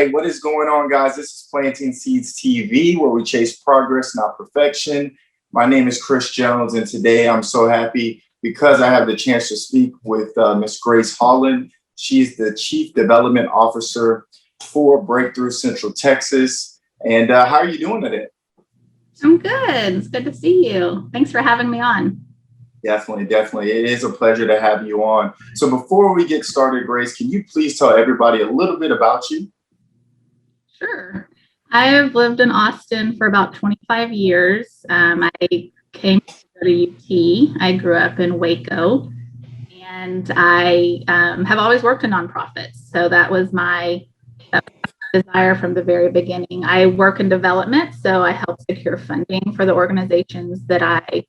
right, what is going on, guys? This is Planting Seeds TV, where we chase progress, not perfection. My name is Chris Jones, and today I'm so happy because I have the chance to speak with Miss Grace Holland. She's the Chief Development Officer for Breakthrough Central Texas. And how are you doing today? I'm good. It's good to see you. Thanks for having me on. Definitely, definitely. It is a pleasure to have you on. So before we get started, Grace, can you please tell everybody a little bit about you? Sure. I have lived in Austin for about 25 years. I came to UT. I grew up in Waco, and I have always worked in nonprofits. So that was my desire from the very beginning. I work in development, so I help secure funding for the organizations that I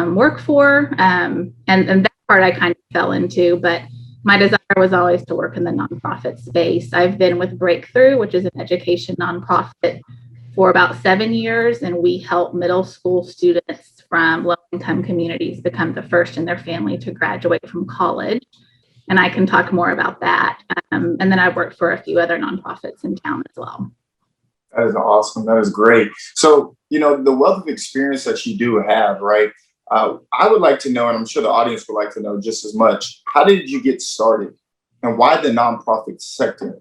work for. And that part I kind of fell into, but my desire was always to work in the nonprofit space. I've been with Breakthrough, which is an education nonprofit, for about 7 years, and we help middle school students from low-income communities become the first in their family to graduate from college. And I can talk more about that. And then I worked for a few other nonprofits in town as well. That is awesome. That is great. So, the wealth of experience that you do have, right? I would like to know, and I'm sure the audience would like to know just as much, how did you get started and why the nonprofit sector?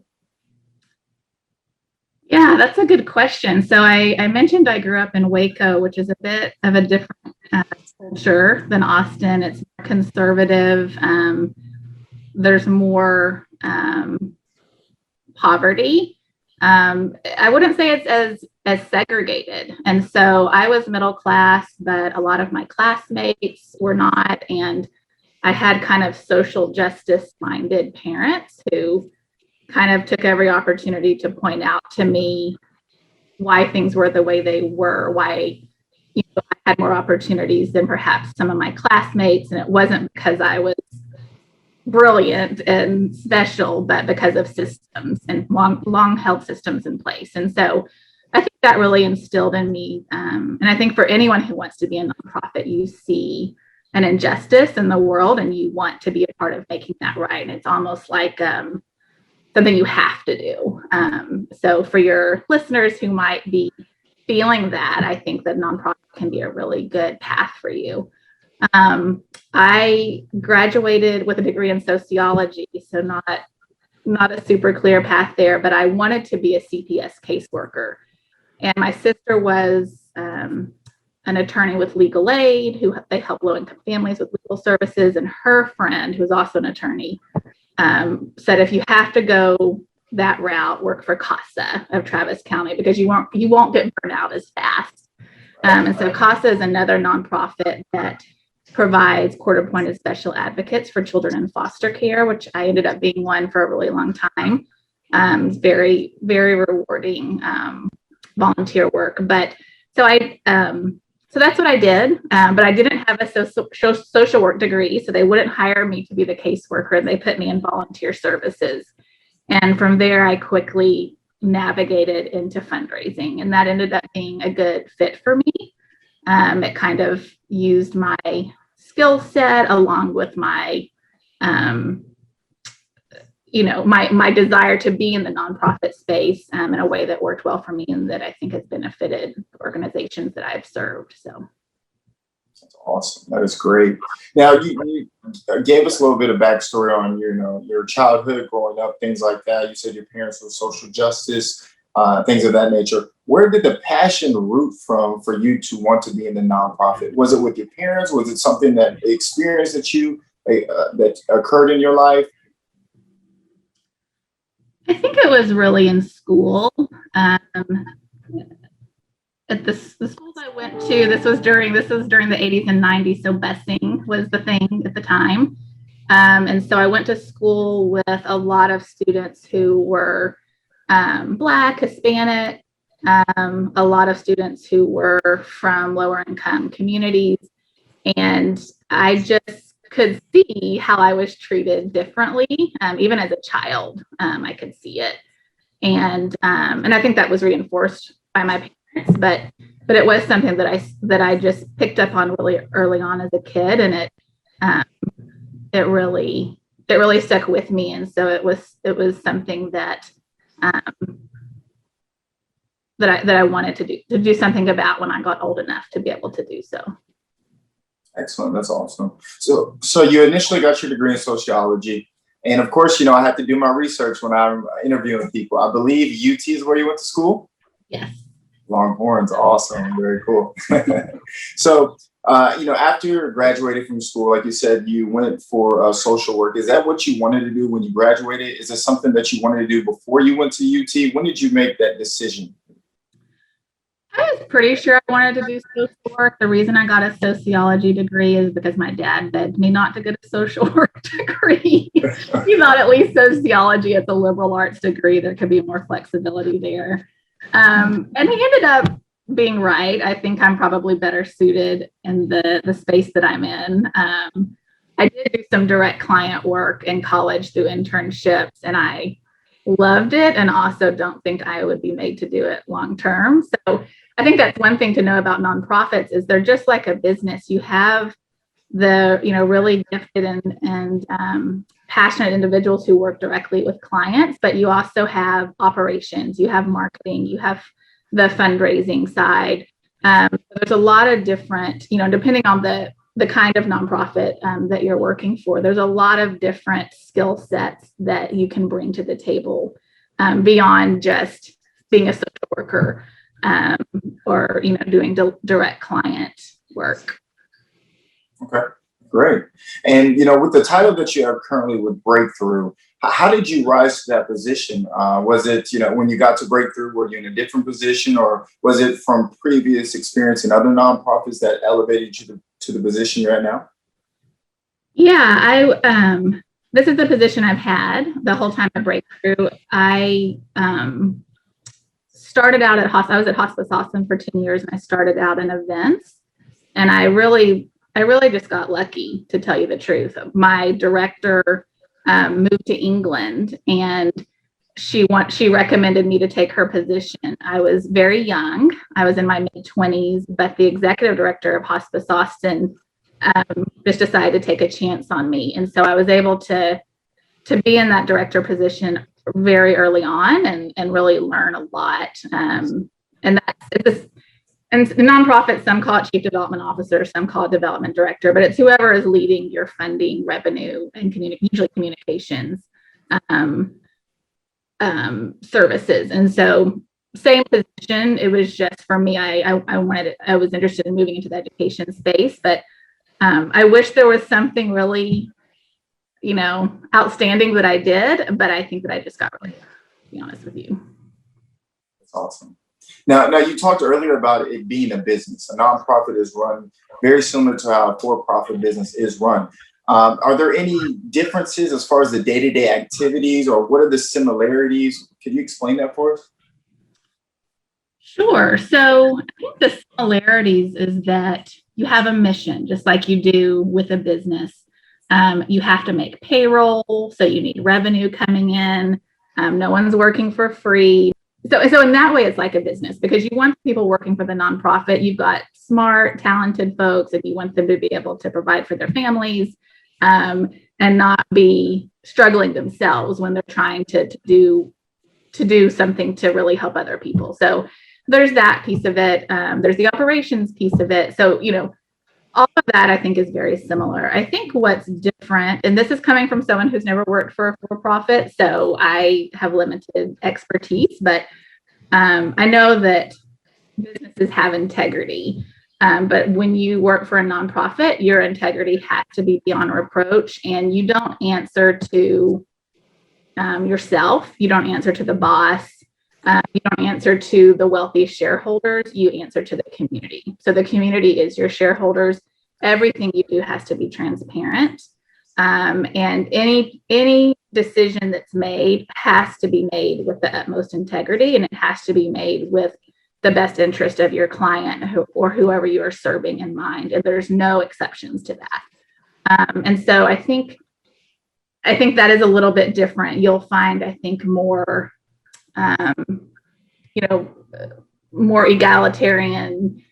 Yeah, that's a good question. So I mentioned I grew up in Waco, which is a bit of a different culture than Austin. It's more conservative. There's more poverty. I wouldn't say it's as segregated. And so I was middle class, but a lot of my classmates were not. And I had kind of social justice minded parents who kind of took every opportunity to point out to me why things were the way they were, why I had more opportunities than perhaps some of my classmates. And it wasn't because I was brilliant and special, but because of systems and long held systems in place. And so I think that really instilled in me. And I think for anyone who wants to be a nonprofit, you see an injustice in the world and you want to be a part of making that right. And it's almost like something you have to do. So for your listeners who might be feeling that, I think that nonprofit can be a really good path for you. I graduated with a degree in sociology, so not a super clear path there, but I wanted to be a CPS caseworker. And my sister was an attorney with legal aid, who they help low-income families with legal services, and her friend, who was also an attorney, said, if you have to go that route, work for CASA of Travis County, because you won't get burned out as fast. And so CASA is another nonprofit that provides court-appointed special advocates for children in foster care, which I ended up being one for a really long time. Very, very rewarding volunteer work. But so that's what I did. But I didn't have a social work degree, so they wouldn't hire me to be the caseworker. They put me in volunteer services. And from there, I quickly navigated into fundraising, and that ended up being a good fit for me. It kind of used my skill set along with my, my desire to be in the nonprofit space in a way that worked well for me and that I think has benefited organizations that I've served. So. That's awesome. That is great. Now, you gave us a little bit of backstory on your childhood, growing up, things like that. You said your parents were social justice, things of that nature. Where did the passion root from for you to want to be in the nonprofit? Was it with your parents? Was it something that experience that occurred in your life? I think it was really in school. At the schools I went to, this was during the 80s and 90s, so busing was the thing at the time. And so I went to school with a lot of students who were Black, Hispanic, a lot of students who were from lower income communities. And I just could see how I was treated differently. Even as a child, I could see it. And I think that was reinforced by my parents. But it was something that I just picked up on really early on as a kid, and it really stuck with me. And so it was something that that I wanted to do something about when I got old enough to be able to do so. Excellent. That's awesome. So you initially got your degree in sociology. And of course, I had to do my research when I'm interviewing people. I believe UT is where you went to school? Yes. Longhorns. Awesome. Very cool. So, after you graduated from school, like you said, you went for social work. Is that what you wanted to do when you graduated? Is it something that you wanted to do before you went to UT? When did you make that decision? I was pretty sure I wanted to do social work. The reason I got a sociology degree is because my dad begged me not to get a social work degree. He thought at least sociology is a liberal arts degree. There could be more flexibility there. And he ended up being right. I think I'm probably better suited in the space that I'm in. I did do some direct client work in college through internships, and I loved it, and also don't think I would be made to do it long term. So I think that's one thing to know about nonprofits is they're just like a business. You have the really gifted and passionate individuals who work directly with clients, but you also have operations, you have marketing, you have the fundraising side. There's a lot of different, depending on the kind of nonprofit that you're working for, there's a lot of different skill sets that you can bring to the table beyond just being a social worker or doing direct client work. Okay, great. And with the title that you have currently with Breakthrough, how did you rise to that position? Was it when you got to Breakthrough, were you in a different position, or was it from previous experience in other nonprofits that elevated you to the position you're at now? Yeah, this is the position I've had the whole time at Breakthrough. I started out I was at Hospice Austin for 10 years, and I started out in events, and I really just got lucky, to tell you the truth. My director moved to England, and she recommended me to take her position. I was very young. I was in my mid-20s, but the executive director of Hospice Austin just decided to take a chance on me. And so I was able to be in that director position very early on and really learn a lot. And in nonprofits, some call it chief development officer, some call it development director, but it's whoever is leading your funding, revenue, and usually communications services. And so same position. It was just for me, I was interested in moving into the education space, but I wish there was something really, outstanding that I did, but I think that I just got really, to be honest with you. That's awesome. Now you talked earlier about it being a business. A nonprofit is run very similar to how a for-profit business is run. Are there any differences as far as the day-to-day activities, or what are the similarities? Could you explain that for us? Sure. So I think the similarities is that you have a mission, just like you do with a business. You have to make payroll, so you need revenue coming in. No one's working for free. So in that way, it's like a business, because you want people working for the nonprofit. You've got smart, talented folks, and you want them to be able to provide for their families and not be struggling themselves when they're trying to do something to really help other people. So there's that piece of it. There's the operations piece of it. So, all of that I think is very similar. I think what's different, and this is coming from someone who's never worked for a for-profit, so I have limited expertise, but I know that businesses have integrity. But when you work for a nonprofit, your integrity has to be beyond reproach, and you don't answer to yourself. You don't answer to the boss. You don't answer to the wealthy shareholders. You answer to the community. So the community is your shareholders. Everything you do has to be transparent. And any decision that's made has to be made with the utmost integrity, and it has to be made with the best interest of your client or whoever you are serving in mind. And there's no exceptions to that. And so I think that is a little bit different. You'll find, I think, more more egalitarian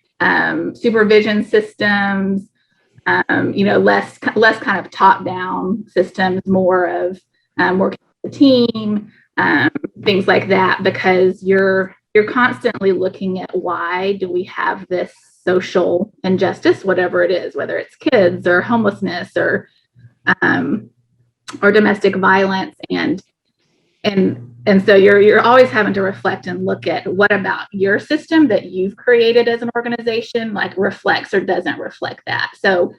supervision systems, less kind of top-down systems, more of working with the team, things like that, because you're you're constantly looking at why do we have this social injustice, whatever it is, whether it's kids or homelessness or domestic violence, and so you're always having to reflect and look at what about your system that you've created as an organization like reflects or doesn't reflect that. So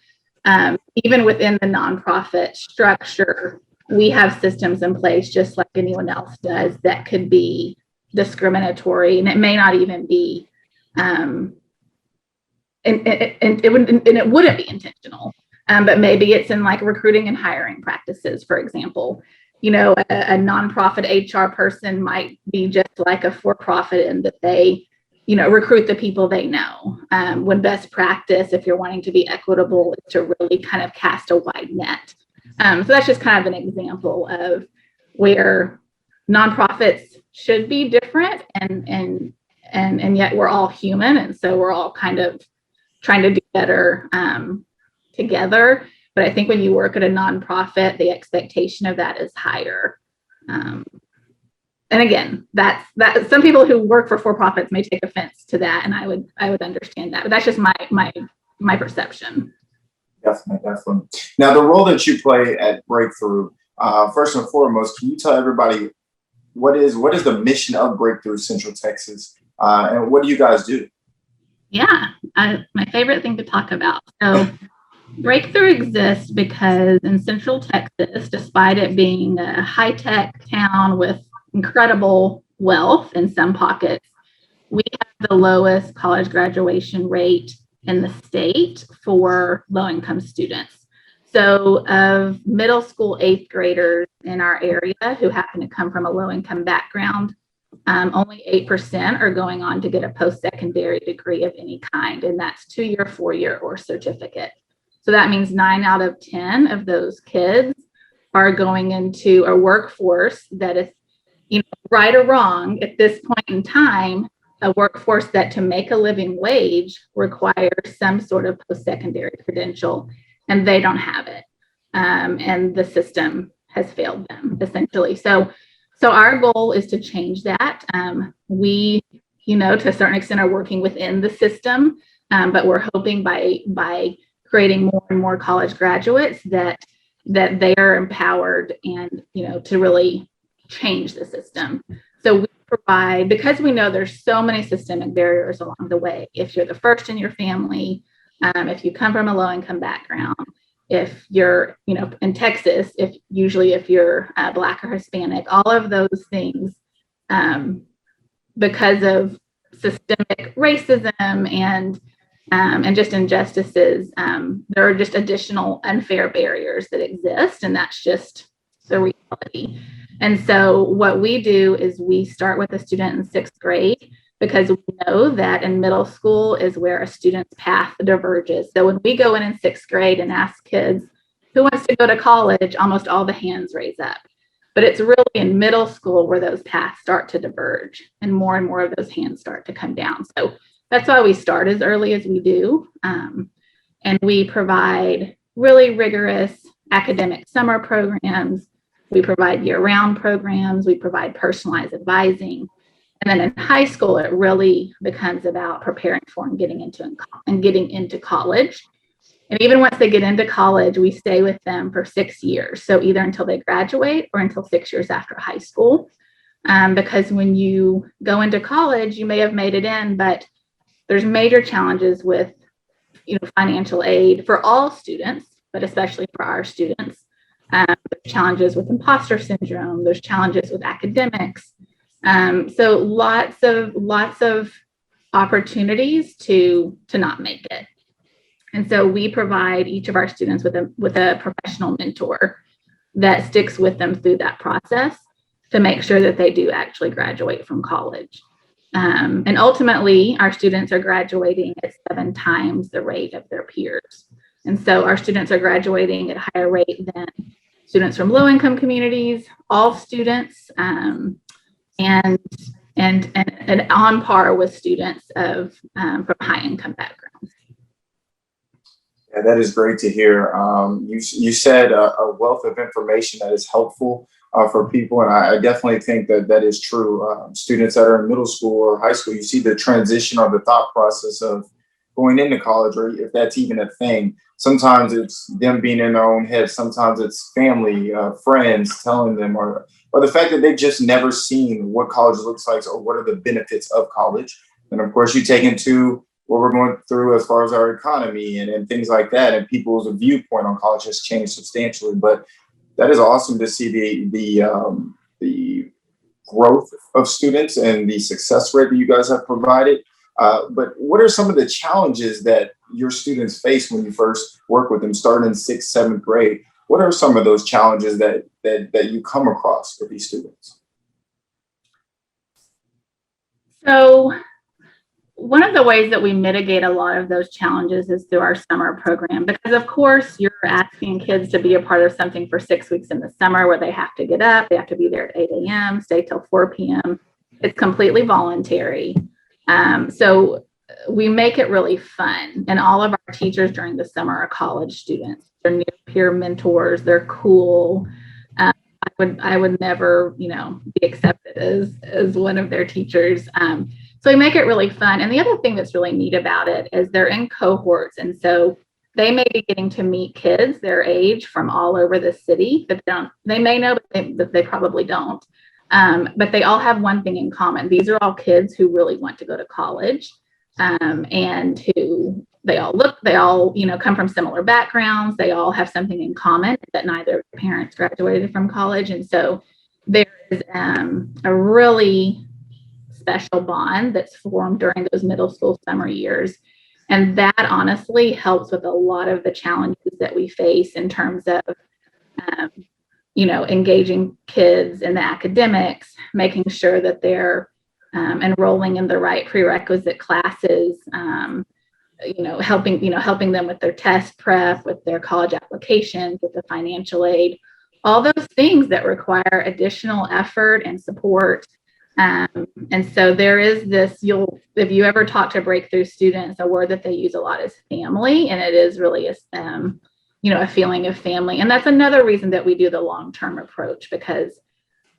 even within the nonprofit structure, we have systems in place just like anyone else does that could be discriminatory, and it may not even be and it wouldn't be intentional, but maybe it's in like recruiting and hiring practices, for example. You know, a nonprofit HR person might be just like a for-profit in that they, you know, recruit the people they know. When best practice, if you're wanting to be equitable, is to really kind of cast a wide net. So that's just kind of an example of where nonprofits should be different, and yet we're all human, and so we're all kind of trying to do better together. But I think when you work at a nonprofit, the expectation of that is higher. And again, that's some people who work for profits may take offense to that, and I would understand that. But that's just my perception. Definitely. Now, the role that you play at Breakthrough, first and foremost, can you tell everybody what is the mission of Breakthrough Central Texas, and what do you guys do? Yeah, my favorite thing to talk about. So Breakthrough exists because in Central Texas, despite it being a high-tech town with incredible wealth in some pockets, we have the lowest college graduation rate in the state for low-income students. So of middle school 8th graders in our area who happen to come from a low-income background, only 8% are going on to get a post-secondary degree of any kind, and that's 2-year, 4-year, or certificate. So that means 9 out of 10 of those kids are going into a workforce that is, you know, right or wrong at this point in time, a workforce that to make a living wage requires some sort of post-secondary credential, and they don't have it. And the system has failed them essentially. So our goal is to change that. We, you know, to a certain extent are working within the system, but we're hoping by creating more and more college graduates that they are empowered and, you know, to really change the system. So we provide, because we know there's so many systemic barriers along the way. If you're the first in your family, if you come from a low income background, if you're, you know, in Texas, if you're Black or Hispanic, all of those things, because of systemic racism and just injustices, there are just additional unfair barriers that exist, and that's just the reality. And so what we do is we start with a student in 6th grade, because we know that in middle school is where a student's path diverges. So when we go in 6th grade and ask kids who wants to go to college, almost all the hands raise up. But it's really in middle school where those paths start to diverge and more of those hands start to come down. So that's why we start as early as we do. And we provide really rigorous academic summer programs. We provide year-round programs. We provide personalized advising. And then in high school, it really becomes about preparing for and getting into college. And even once they get into college, we stay with them for 6 years. So either until they graduate or until 6 years after high school. Because when you go into college, you may have made it in, but there's major challenges with, you know, financial aid for all students, but especially for our students. There's challenges with imposter syndrome. There's challenges with academics. So lots of opportunities to not make it. And so we provide each of our students with a professional mentor that sticks with them through that process to make sure that they do actually graduate from college. And ultimately, our students are graduating at 7 times the rate of their peers. And so our students are graduating at a higher rate than students from low-income communities, all students, and on par with students from high-income backgrounds. Yeah, that is great to hear. You said a wealth of information that is helpful for people. And I definitely think that that is true. Students that are in middle school or high school, you see the transition or the thought process of going into college, or if that's even a thing. Sometimes it's them being in their own head. Sometimes it's family, friends telling them, or the fact that they've just never seen what college looks like or what are the benefits of college. And of course, you take into what we're going through as far as our economy and things like that, and people's viewpoint on college has changed substantially. But that is awesome to see the growth of students and the success rate that you guys have provided. But what are some of the challenges that your students face when you first work with them, starting in sixth, seventh grade? What are some of those challenges that you come across with these students? So one of the ways that we mitigate a lot of those challenges is through our summer program, because of course you're asking kids to be a part of something for 6 weeks in the summer where they have to get up, they have to be there at 8 a.m., stay till 4 p.m. It's completely voluntary. So we make it really fun. And all of our teachers during the summer are college students. They're near peer mentors. They're cool. I would never, be accepted as one of their teachers. So we make it really fun. And the other thing that's really neat about it is they're in cohorts. And so they may be getting to meet kids their age from all over the city, but they may know, but they probably don't. But they all have one thing in common. These are all kids who really want to go to college, and who they all come from similar backgrounds. They all have something in common, that neither parents graduated from college. And so there is a really special bond that's formed during those middle school summer years. And that honestly helps with a lot of the challenges that we face in terms of, engaging kids in the academics, making sure that they're enrolling in the right prerequisite classes, helping them with their test prep, with their college applications, with the financial aid, all those things that require additional effort and support. And so there is this, if you ever talk to breakthrough students, a word that they use a lot is family. And it is really a feeling of family. And that's another reason that we do the long-term approach, because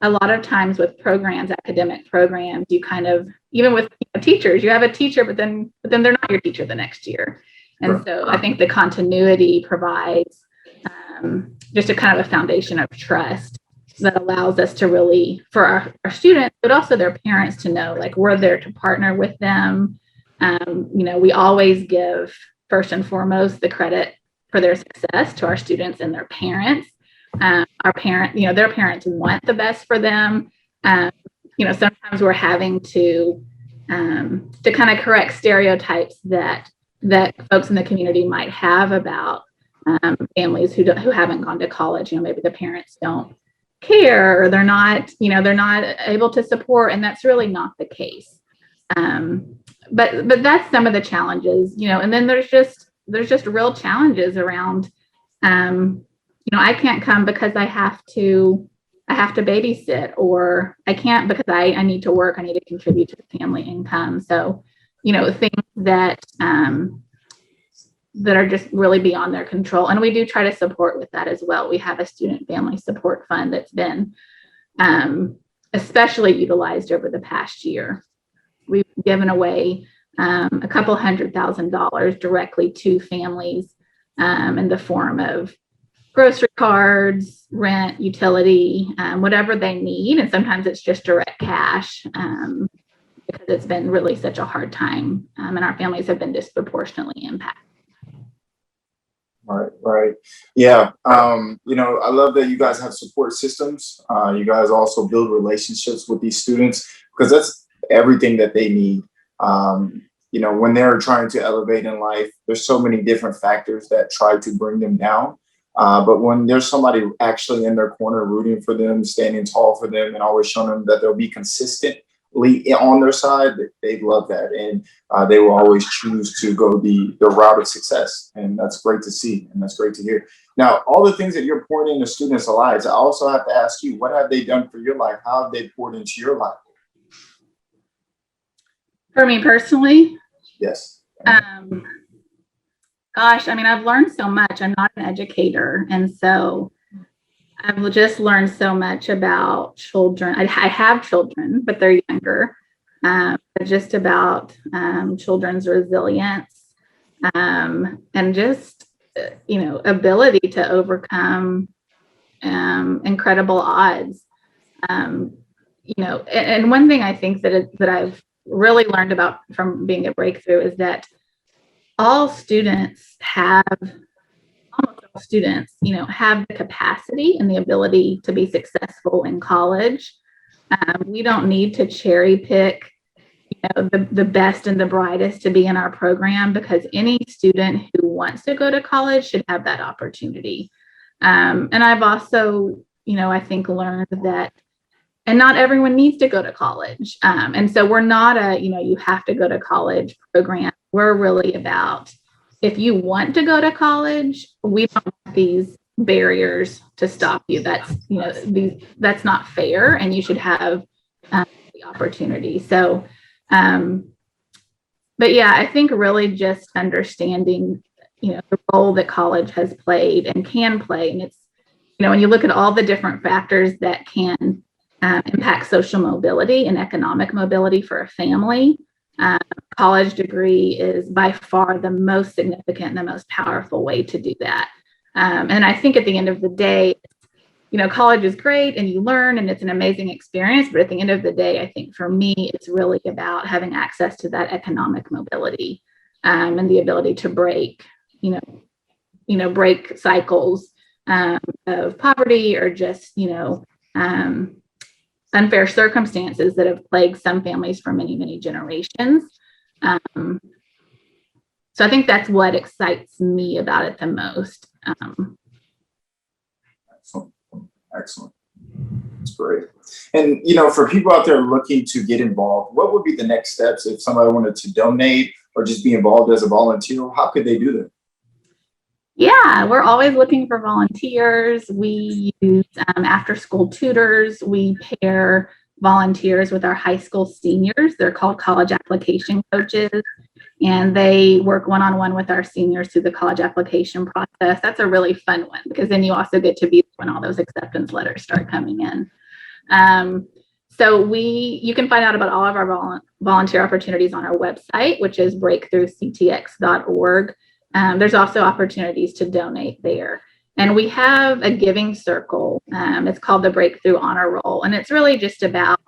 a lot of times with programs, academic programs, you kind of, even with teachers, you have a teacher, but then they're not your teacher the next year. And so I think the continuity provides just a kind of a foundation of trust that allows us to really, for our students, but also their parents, to know, like, we're there to partner with them. We always give first and foremost the credit for their success to our students and their parents. Their parents want the best for them. Sometimes we're having to kind of correct stereotypes that folks in the community might have about families who haven't gone to college. Maybe the parents don't care, or they're not able to support, and that's really not the case. But that's some of the challenges, and then there's just real challenges around, I can't come because I have to babysit, or I can't because I need to work. I need to contribute to the family income. So, things that are just really beyond their control. And we do try to support with that as well. We have a student family support fund that's been especially utilized over the past year. We've given away a couple $100,000 directly to families in the form of grocery cards, rent, utility, whatever they need. And sometimes it's just direct cash, because it's been really such a hard time, and our families have been disproportionately impacted. Right. Yeah. I love that you guys have support systems. You guys also build relationships with these students, because that's everything that they need. When they're trying to elevate in life, there's so many different factors that try to bring them down. But when there's somebody actually in their corner rooting for them, standing tall for them, and always showing them that they'll be consistently on their side, they love that. And they will always choose to go the route of success. And that's great to see. And that's great to hear. Now, all the things that you're pouring into students' lives, I also have to ask you, what have they done for your life? How have they poured into your life? For me personally? Yes. Gosh, I've learned so much. I'm not an educator. And so I've just learned so much about children. I have children, but they're younger. Just about children's resilience, and just ability to overcome incredible odds. And one thing I think that I've really learned about from being a breakthrough is that all students have almost all students, have the capacity and the ability to be successful in college. We don't need to cherry pick, the best and the brightest to be in our program, because any student who wants to go to college should have that opportunity. And I've also, I think learned that, and not everyone needs to go to college. And so we're not you have to go to college program. We're really about, if you want to go to college, we don't want these barriers to stop you. That's not fair, and you should have the opportunity. So, but yeah, I think really just understanding, the role that college has played and can play. And it's, when you look at all the different factors that can impact social mobility and economic mobility for a family, college degree is by far the most significant and the most powerful way to do that. And I think at the end of the day, college is great and you learn and it's an amazing experience. But at the end of the day, I think for me, it's really about having access to that economic mobility, and the ability to break cycles of poverty, or just, unfair circumstances that have plagued some families for many, many generations. So I think that's what excites me about it the most. Excellent. That's great. And, for people out there looking to get involved, what would be the next steps if somebody wanted to donate or just be involved as a volunteer? How could they do that? Yeah, we're always looking for volunteers. We use after school tutors. We pair volunteers with our high school seniors. They're called college application coaches, and they work one-on-one with our seniors through the college application process. That's a really fun one, because then you also get to be when all those acceptance letters start coming in. So you can find out about all of our volunteer opportunities on our website, which is breakthroughctx.org. There's also opportunities to donate there. And we have a giving circle. It's called the Breakthrough Honor Roll. And it's really just about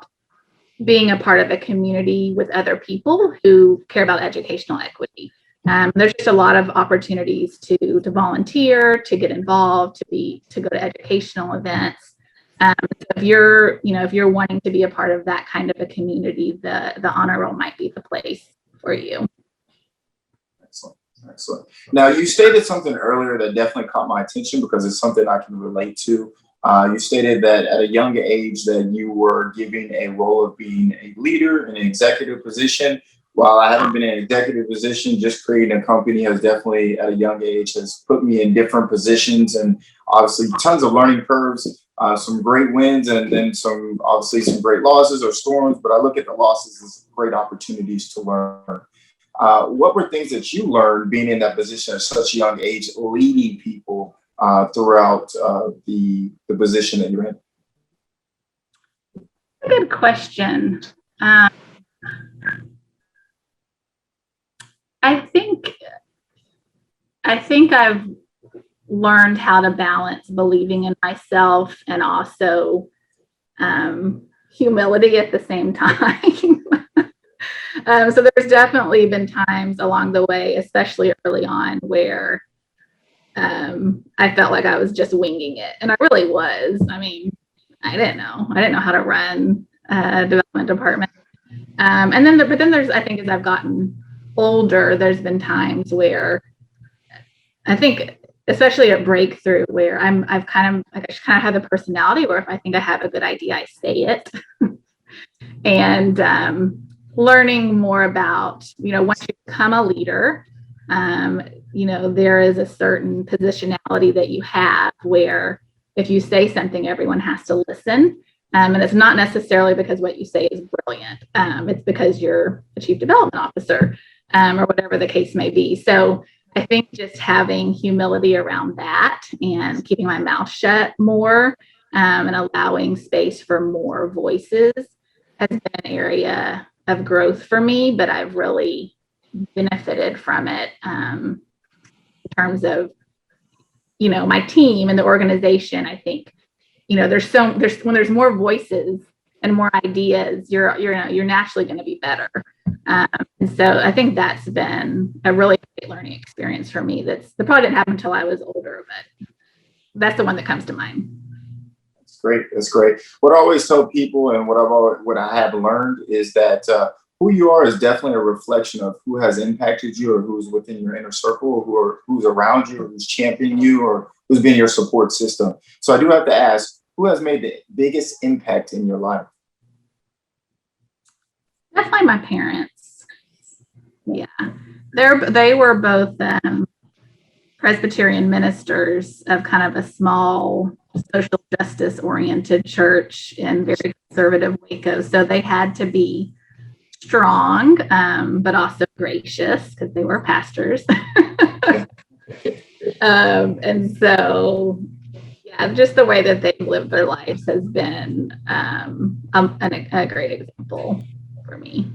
being a part of a community with other people who care about educational equity. There's just a lot of opportunities to volunteer, to get involved, to go to educational events. So if you're wanting to be a part of that kind of a community, the honor roll might be the place for you. Excellent. Now, you stated something earlier that definitely caught my attention, because it's something I can relate to. You stated that at a young age that you were given a role of being a leader in an executive position. While I haven't been in an executive position, just creating a company has definitely at a young age has put me in different positions, and obviously tons of learning curves, some great wins, and then some great losses or storms. But I look at the losses as great opportunities to learn. What were things that you learned being in that position at such a young age, leading people throughout the position that you're in? Good question. I think I've learned how to balance believing in myself and also humility at the same time. So there's definitely been times along the way, especially early on, where I felt like I was just winging it. And I really was. I mean, I didn't know how to run a development department. But then there's, I think as I've gotten older, there's been times where I think, especially at Breakthrough, where I kind of have the personality where if I think I have a good idea, I say it. And learning more about, once you become a leader, there is a certain positionality that you have where if you say something, everyone has to listen. And it's not necessarily because what you say is brilliant. It's because you're a chief development officer, or whatever the case may be. So I think just having humility around that and keeping my mouth shut more, and allowing space for more voices has been an area of growth for me, but I've really benefited from it, in terms of, my team and the organization. I think, there's when there's more voices and more ideas, you're naturally going to be better. And so I think that's been a really great learning experience for me. That probably didn't happen until I was older, but that's the one that comes to mind. That's great. That's great. What I always tell people, and what I have learned, is that who you are is definitely a reflection of who has impacted you, or who's within your inner circle, who's around you, or who's championing you, or who's been your support system. So I do have to ask, who has made the biggest impact in your life? Definitely my parents. Yeah, they were both Presbyterian ministers of kind of a small social justice oriented church in very conservative Waco. So they had to be strong, but also gracious because they were pastors. And so, yeah, just the way that they've lived their lives has been a great example for me.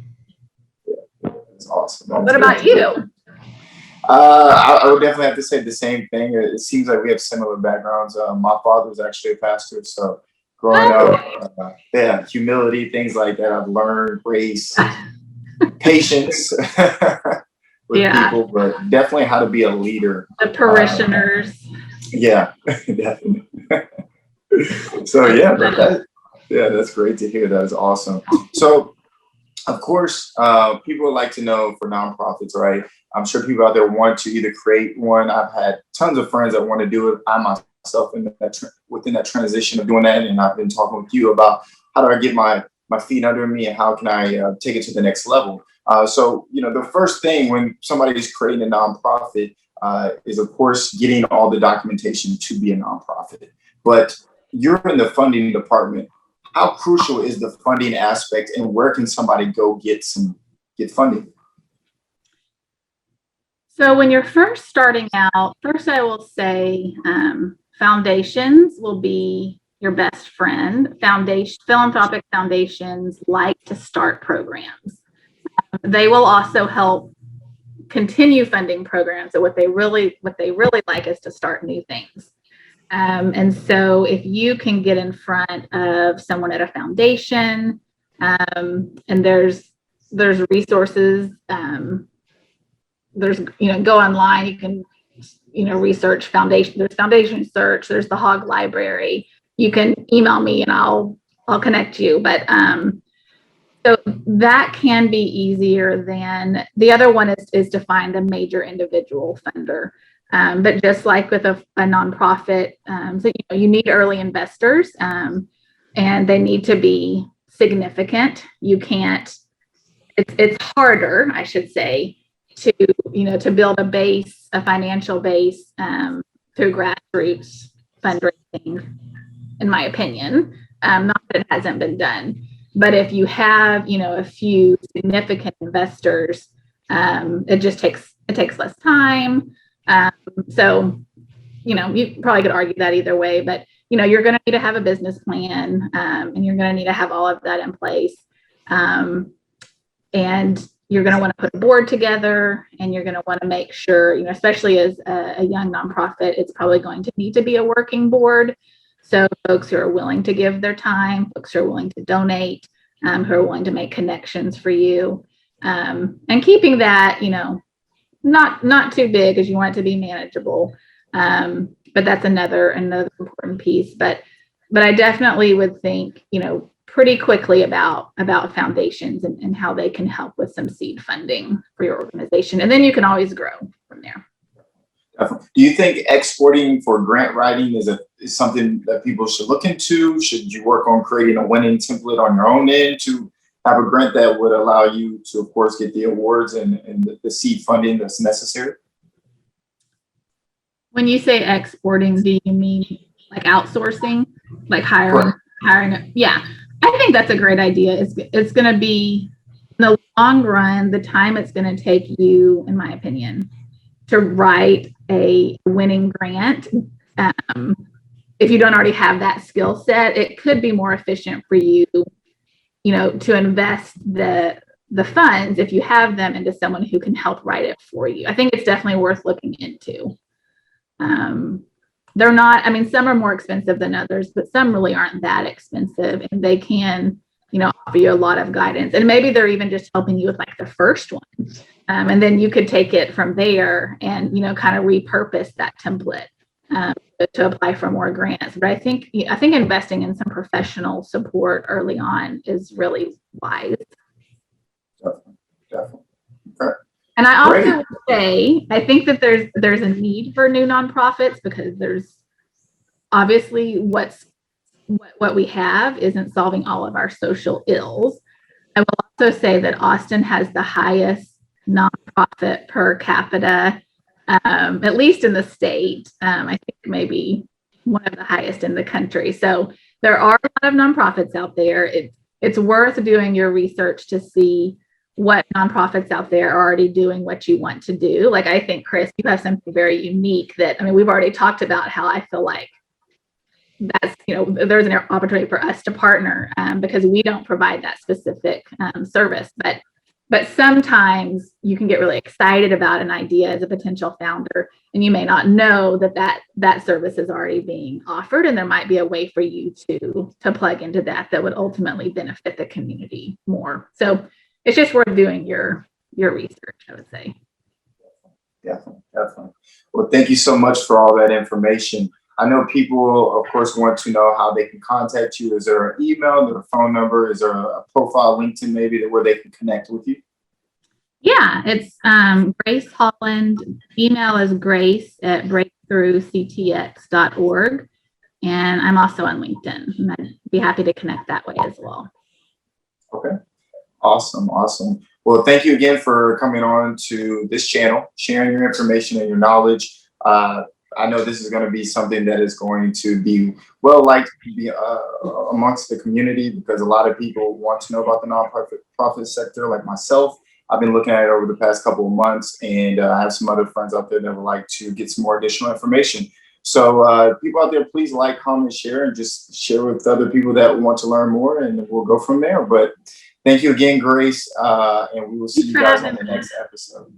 That's awesome. That's what about you? I would definitely have to say the same thing. It seems like we have similar backgrounds. My father was actually a pastor, so growing up, humility, things like that. I've learned grace, patience with people, but definitely how to be a leader. The parishioners. Yeah, definitely. So that's great to hear. That is awesome. So, of course, people would like to know for nonprofits, right? I'm sure people out there want to either create one. I've had tons of friends that want to do it. I myself within that transition of doing that, and I've been talking with you about how do I get my feet under me and how can I take it to the next level. So, the first thing when somebody is creating a nonprofit is, of course, getting all the documentation to be a nonprofit. But you're in the funding department. How crucial is the funding aspect, and where can somebody go get funding? So when you're first starting out, first I will say foundations will be your best friend. Philanthropic foundations like to start programs. They will also help continue funding programs. So what they really like is to start new things. And so if you can get in front of someone at a foundation, and there's resources, there's, go online, you can, research foundation, there's foundation search, there's the Hog Library. You can email me and I'll connect you. But so that can be easier than the other one is to find a major individual funder. But just like with a nonprofit, so you need early investors, and they need to be significant. You can't. It's harder, I should say, to build a financial base through grassroots fundraising, in my opinion. Not that it hasn't been done, but if you have a few significant investors, it takes less time. So, you probably could argue that either way, but, you're going to need to have a business plan, and you're going to need to have all of that in place. And you're going to want to put a board together, and you're going to want to make sure, especially as a young nonprofit, it's probably going to need to be a working board. So folks who are willing to give their time, folks who are willing to donate, who are willing to make connections for you, and keeping that, not too big because you want it to be manageable. But that's another important piece. But I definitely would think, pretty quickly about foundations and how they can help with some seed funding for your organization. And then you can always grow from there. Do you think exporting for grant writing is something that people should look into? Should you work on creating a winning template on your own end to have a grant that would allow you to, of course, get the awards and the seed funding that's necessary? When you say exporting, do you mean like outsourcing, like hiring? Yeah, I think that's a great idea. It's going to be, in the long run, the time it's going to take you, in my opinion, to write a winning grant. If you don't already have that skill set, it could be more efficient for you, to invest the funds, if you have them, into someone who can help write it for you. I think it's definitely worth looking into. They're not, some are more expensive than others, but some really aren't that expensive, and they can, offer you a lot of guidance. And maybe they're even just helping you with like the first one. And then you could take it from there and, kind of repurpose that template to apply for more grants. But I think investing in some professional support early on is really wise. Definitely. Okay. And I also would say, I think that there's a need for new nonprofits, because there's obviously what we have isn't solving all of our social ills. I will also say that Austin has the highest nonprofit per capita, at least in the state. I think maybe one of the highest in the country. So there are a lot of nonprofits out there. It's worth doing your research to see what nonprofits out there are already doing what you want to do. Like, I think, Chris, you have something very unique that, we've already talked about how I feel like that's, there's an opportunity for us to partner, because we don't provide that specific service. But sometimes you can get really excited about an idea as a potential founder, and you may not know that service is already being offered, and there might be a way for you to plug into that would ultimately benefit the community more. So it's just worth doing your research, I would say. Definitely. Well, thank you so much for all that information. I know people, of course, want to know how they can contact you. Is there an email, is there a phone number, is there a profile LinkedIn maybe where they can connect with you? Yeah, it's Grace Holland. Email is grace@breakthroughctx.org. And I'm also on LinkedIn, and I'd be happy to connect that way as well. Okay. Awesome. Well, thank you again for coming on to this channel, sharing your information and your knowledge. I know this is going to be something that is going to be well liked amongst the community, because a lot of people want to know about the nonprofit sector, like myself. I've been looking at it over the past couple of months, and I have some other friends out there that would like to get some more additional information. So people out there, please like, comment, share, and just share with other people that want to learn more, and we'll go from there. But thank you again, Grace, and we will see you guys on the next episode.